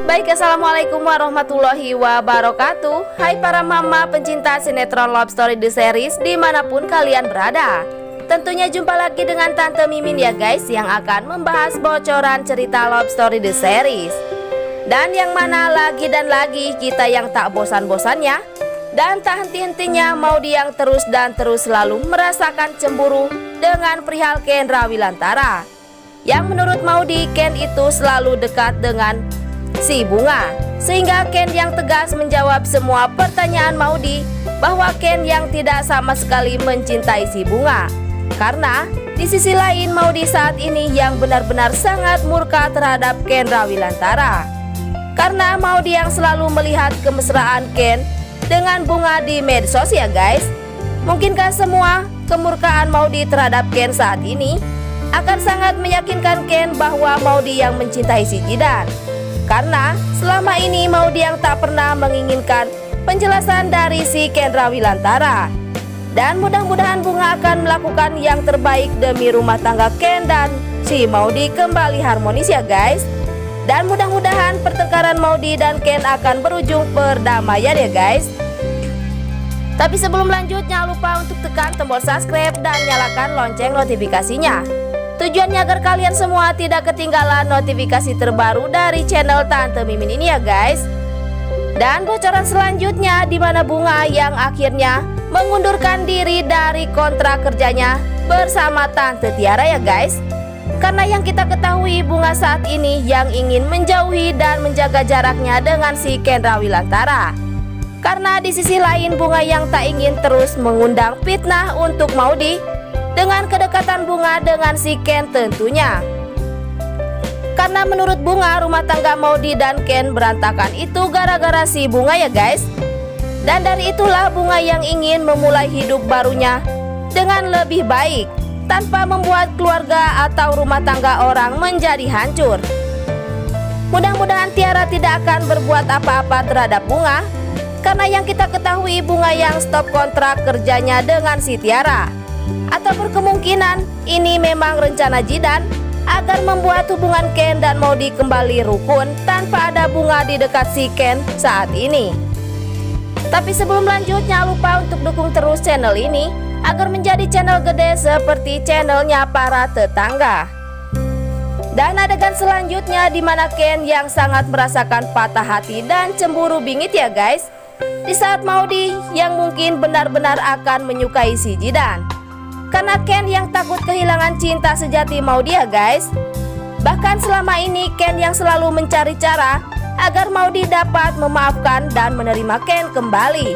Baik, assalamualaikum warahmatullahi wabarakatuh. Hai para mama pencinta sinetron Love Story The Series dimanapun kalian berada. Tentunya jumpa lagi dengan Tante Mimin ya guys, yang akan membahas bocoran cerita Love Story The Series. Dan yang mana lagi dan lagi kita yang tak bosan-bosannya dan tak henti-hentinya Maudy yang terus dan terus selalu merasakan cemburu dengan perihal Ken Rawilantara. Yang menurut Maudy, Ken itu selalu dekat dengan si Bunga, sehingga Ken yang tegas menjawab semua pertanyaan Maudy bahwa Ken yang tidak sama sekali mencintai si Bunga. Karena di sisi lain Maudy saat ini yang benar-benar sangat murka terhadap Ken Rawilantara. Karena Maudy yang selalu melihat kemesraan Ken dengan Bunga di medsos ya guys. Mungkinkah semua kemurkaan Maudy terhadap Ken saat ini akan sangat meyakinkan Ken bahwa Maudy yang mencintai si Jidan? Karena selama ini Maudy yang tak pernah menginginkan penjelasan dari si Ken Rawilantara. Dan mudah-mudahan Bunga akan melakukan yang terbaik demi rumah tangga Ken dan si Maudy kembali harmonis ya guys. Dan mudah-mudahan pertengkaran Maudy dan Ken akan berujung perdamaian ya guys. Tapi sebelum lanjut, jangan lupa untuk tekan tombol subscribe dan nyalakan lonceng notifikasinya. Tujuannya agar kalian semua tidak ketinggalan notifikasi terbaru dari channel Tante Mimin ini ya guys. Dan bocoran selanjutnya di mana Bunga yang akhirnya mengundurkan diri dari kontrak kerjanya bersama Tante Tiara ya guys. Karena yang kita ketahui Bunga saat ini yang ingin menjauhi dan menjaga jaraknya dengan si Ken Rawilantara. Karena di sisi lain Bunga yang tak ingin terus mengundang fitnah untuk Maudy dengan kedekatan Bunga dengan si Ken tentunya. Karena menurut Bunga rumah tangga Maudy dan Ken berantakan itu gara-gara si Bunga ya guys. Dan dari itulah Bunga yang ingin memulai hidup barunya dengan lebih baik, tanpa membuat keluarga atau rumah tangga orang menjadi hancur. Mudah-mudahan Tiara tidak akan berbuat apa-apa terhadap Bunga. Karena yang kita ketahui Bunga yang stop kontrak kerjanya dengan si Tiara. Atau berkemungkinan ini memang rencana Jidan agar membuat hubungan Ken dan Maudy kembali rukun tanpa ada Bunga di dekat si Ken saat ini. Tapi sebelum lanjut, jangan lupa untuk dukung terus channel ini agar menjadi channel gede seperti channelnya para tetangga. Dan adegan selanjutnya di mana Ken yang sangat merasakan patah hati dan cemburu bingit ya guys. Di saat Maudy yang mungkin benar-benar akan menyukai si Jidan. Karena Ken yang takut kehilangan cinta sejati Maudy ya guys. Bahkan selama ini Ken yang selalu mencari cara agar Maudy dapat memaafkan dan menerima Ken kembali.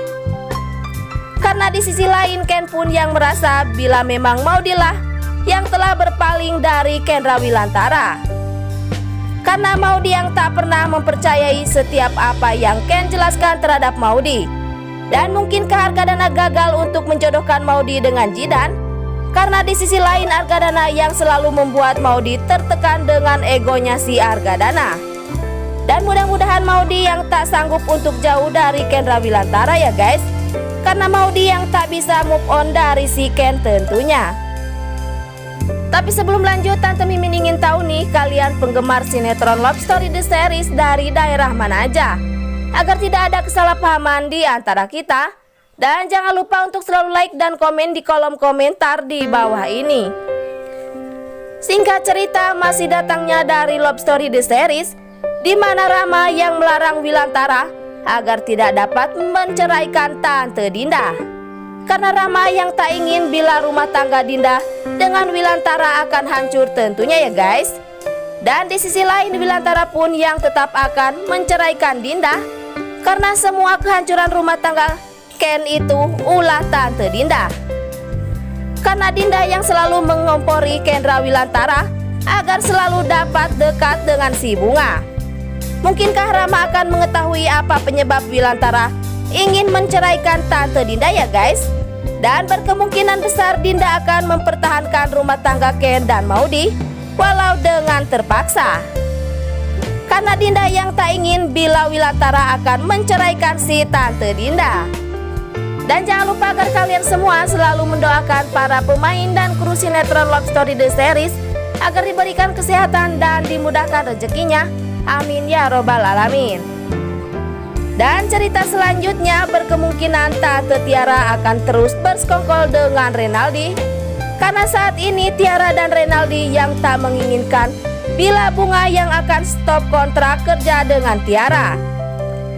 Karena di sisi lain Ken pun yang merasa bila memang Maudy lah yang telah berpaling dari Ken Rawilantara. Karena Maudy yang tak pernah mempercayai setiap apa yang Ken jelaskan terhadap Maudy. Dan mungkinkah Argadana gagal untuk menjodohkan Maudy dengan Jidan? Karena di sisi lain Argadana yang selalu membuat Maudy tertekan dengan egonya si Argadana. Dan mudah-mudahan Maudy yang tak sanggup untuk jauh dari Ken Rawilantara ya guys. Karena Maudy yang tak bisa move on dari si Ken tentunya. Tapi sebelum lanjut, Tante Mimin ingin tahu nih, kalian penggemar sinetron Love Story The Series dari daerah mana aja? Agar tidak ada kesalahpahaman di antara kita. Dan jangan lupa untuk selalu like dan komen di kolom komentar di bawah ini. Singkat cerita, masih datangnya dari Love Story The Series, di mana Rama yang melarang Wilantara agar tidak dapat menceraikan Tante Dinda. Karena Rama yang tak ingin bila rumah tangga Dinda dengan Wilantara akan hancur tentunya ya guys. Dan di sisi lain Wilantara pun yang tetap akan menceraikan Dinda. Karena semua kehancuran rumah tangga Ken itu ulah Tante Dinda. Karena Dinda yang selalu mengompori Ken Rawilantara agar selalu dapat dekat dengan si Bunga. Mungkinkah Rama akan mengetahui apa penyebab Wilantara ingin menceraikan Tante Dinda ya guys? Dan berkemungkinan besar Dinda akan mempertahankan rumah tangga Ken dan Maudy walau dengan terpaksa. Karena Dinda yang tak ingin bila Wilantara akan menceraikan si Tante Dinda. Dan jangan lupa agar kalian semua selalu mendoakan para pemain dan kru sinetron Love Story The Series agar diberikan kesehatan dan dimudahkan rezekinya Amin ya robbal alamin. Dan cerita selanjutnya berkemungkinan Tante Tiara akan terus bersekongkol dengan Renaldi, karena saat ini Tiara dan Renaldi yang tak menginginkan bila Bunga yang akan stop kontrak kerja dengan Tiara.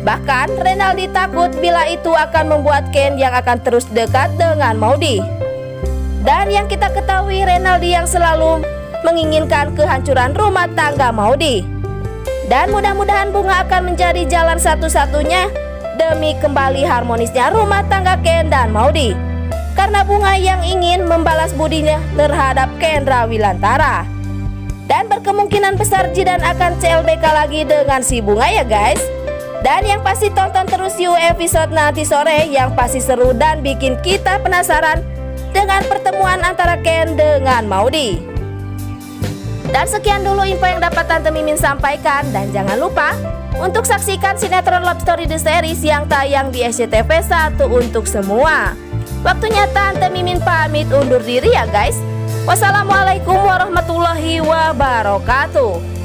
Bahkan Renaldi takut bila itu akan membuat Ken yang akan terus dekat dengan Maudy. Dan yang kita ketahui, Renaldi yang selalu menginginkan kehancuran rumah tangga Maudy. Dan mudah-mudahan Bunga akan menjadi jalan satu-satunya demi kembali harmonisnya rumah tangga Ken dan Maudy. Karena Bunga yang ingin membalas budinya terhadap Kendra Wilantara. Dan berkemungkinan besar Jidan akan CLBK lagi dengan si Bunga ya guys. Dan yang pasti tonton terus yuk episode nanti sore yang pasti seru dan bikin kita penasaran dengan pertemuan antara Ken dengan Maudy. Dan sekian dulu info yang dapat Tante Mimin sampaikan. Dan jangan lupa untuk saksikan sinetron Love Story The Series yang tayang di SCTV 1 untuk semua. Waktunya Tante Mimin pamit undur diri ya guys. Wassalamualaikum warahmatullahi wabarakatuh.